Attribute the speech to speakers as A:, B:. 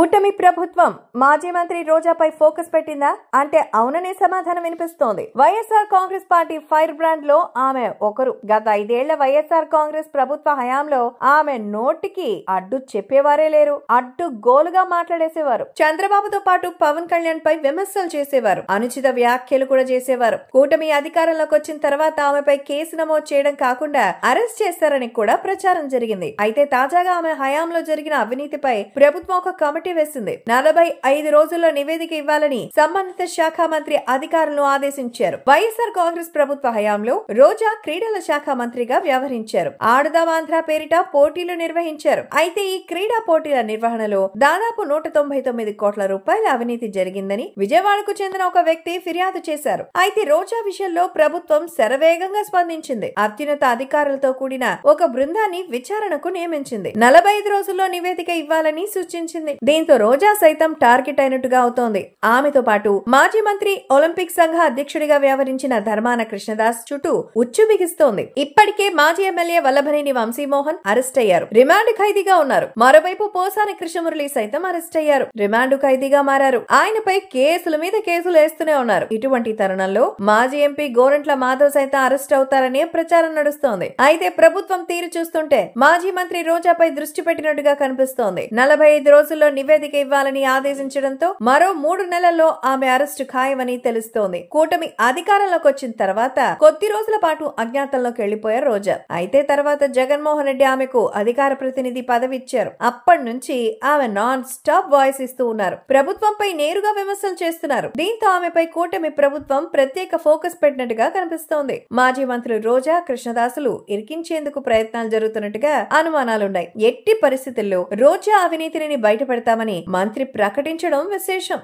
A: కూటమి ప్రభుత్వం మాజీ మంత్రి రోజాపై ఫోకస్ పెట్టిందా అంటే అవుననే సమాధానం వినిపిస్తోంది. YSR Congress party fire brand లో ఆమె ఒకరు. గత 5 ఏళ్ల వైఎస్ఆర్ కాంగ్రెస్ ప్రభుత్వ హయాంలో ఆమె నోటికి అడ్డు చెప్పేవారే లేరు. అడ్డు గోలుగా మాట్లాడేసేవారు. చంద్రబాబుతో పాటు పవన్ కళ్యాణ్ పై విమర్శలు చేసేవారు. అనుచిత వ్యాఖ్యలు కూడా చేసేవారు. కూటమి అధికారంలోకి వచ్చిన తర్వాత ఆమెపై కేసు నమోదు చేయడం కాకుండా అరెస్ట్ చేస్తారని కూడా ప్రచారం జరిగింది. అయితే తాజాగా ఆమె హయాంలో జరిగిన అవినీతిపై ప్రభుత్వం ఒక కమిటీ వేసింది. 45 రోజుల్లో నివేదిక ఇవ్వాలని సంబంధిత శాఖ మంత్రి అధికారులను ఆదేశించారు. వైఎస్ఆర్ కాంగ్రెస్ ప్రభుత్వ హయాంలో రోజా క్రీడల శాఖ మంత్రిగా వ్యవహరించారు. ఆడుదాం ఆంధ్ర పేరిట పోటీలు నిర్వహించారు. అయితే ఈ క్రీడా పోటీల నిర్వహణలో దాదాపు 199 కోట్ల రూపాయల అవినీతి జరిగిందని విజయవాడకు చెందిన ఒక వ్యక్తి ఫిర్యాదు చేశారు. అయితే రోజా విషయంలో ప్రభుత్వం శరవేగంగా స్పందించింది. అత్యున్నత అధికారులతో కూడిన ఒక బృందాన్ని విచారణకు నియమించింది. 45 రోజుల్లో నివేదిక ఇవ్వాలని సూచించింది. దీంతో రోజా సైతం టార్గెట్ అయినట్టుగా అవుతోంది. ఆమెతో పాటు మాజీ మంత్రి, ఒలింపిక్ సంఘ అధ్యక్షుడిగా వ్యవహరించిన ధర్మాన కృష్ణదాస్ చుట్టూ ఉచ్చు బిగిస్తోంది. ఇప్పటికే మాజీ ఎమ్మెల్యే వల్లభనేని వంశీమోహన్ అరెస్ట్ అయ్యారు. రిమాండ్ ఖైదీగా ఉన్నారు. మరోవైపు పోసాని కృష్ణమురళి సైతం అరెస్ట్ అయ్యారు. రిమాండ్ ఖైదీగా మారారు. ఆయనపై కేసుల మీద కేసులు వేస్తూనే ఉన్నారు. ఇటువంటి తరుణంలో మాజీ ఎంపీ గోరంట్ల మాధవ్ సైతం అరెస్ట్ అవుతారనే ప్రచారం నడుస్తోంది. అయితే ప్రభుత్వం తీరు చూస్తుంటే మాజీ మంత్రి రోజాపై దృష్టి పెట్టినట్టుగా కనిపిస్తోంది. 45 రోజుల్లో నివేదిక ఇవ్వాలని ఆదేశించడంతో మరో 3 నెలల్లో ఆమె అరెస్టు ఖాయమని తెలుస్తోంది. కూటమి అధికారంలోకి వచ్చిన తర్వాత కొద్ది రోజుల పాటు అజ్ఞాతంలోకి వెళ్లిపోయారు రోజా. అయితే తర్వాత జగన్మోహన్ రెడ్డి ఆమెకు అధికార ప్రతినిధి పదవి ఇచ్చారు. అప్పటి నుంచి ఆమె నాన్ స్టాప్ వాయిస్ ఇస్తూ ఉన్నారు. ప్రభుత్వంపై నేరుగా విమర్శలు చేస్తున్నారు. దీంతో ఆమెపై కూటమి ప్రభుత్వం ప్రత్యేక ఫోకస్ పెట్టినట్టుగా కనిపిస్తోంది. మాజీ మంత్రులు రోజా, కృష్ణదాసులు ఇరికించేందుకు ప్రయత్నాలు జరుగుతున్నట్టుగా అనుమానాలున్నాయి. ఎట్టి పరిస్థితుల్లో రోజా అవినీతిని బయటపెడతామని మంత్రి ప్రకటించడం విశేషం.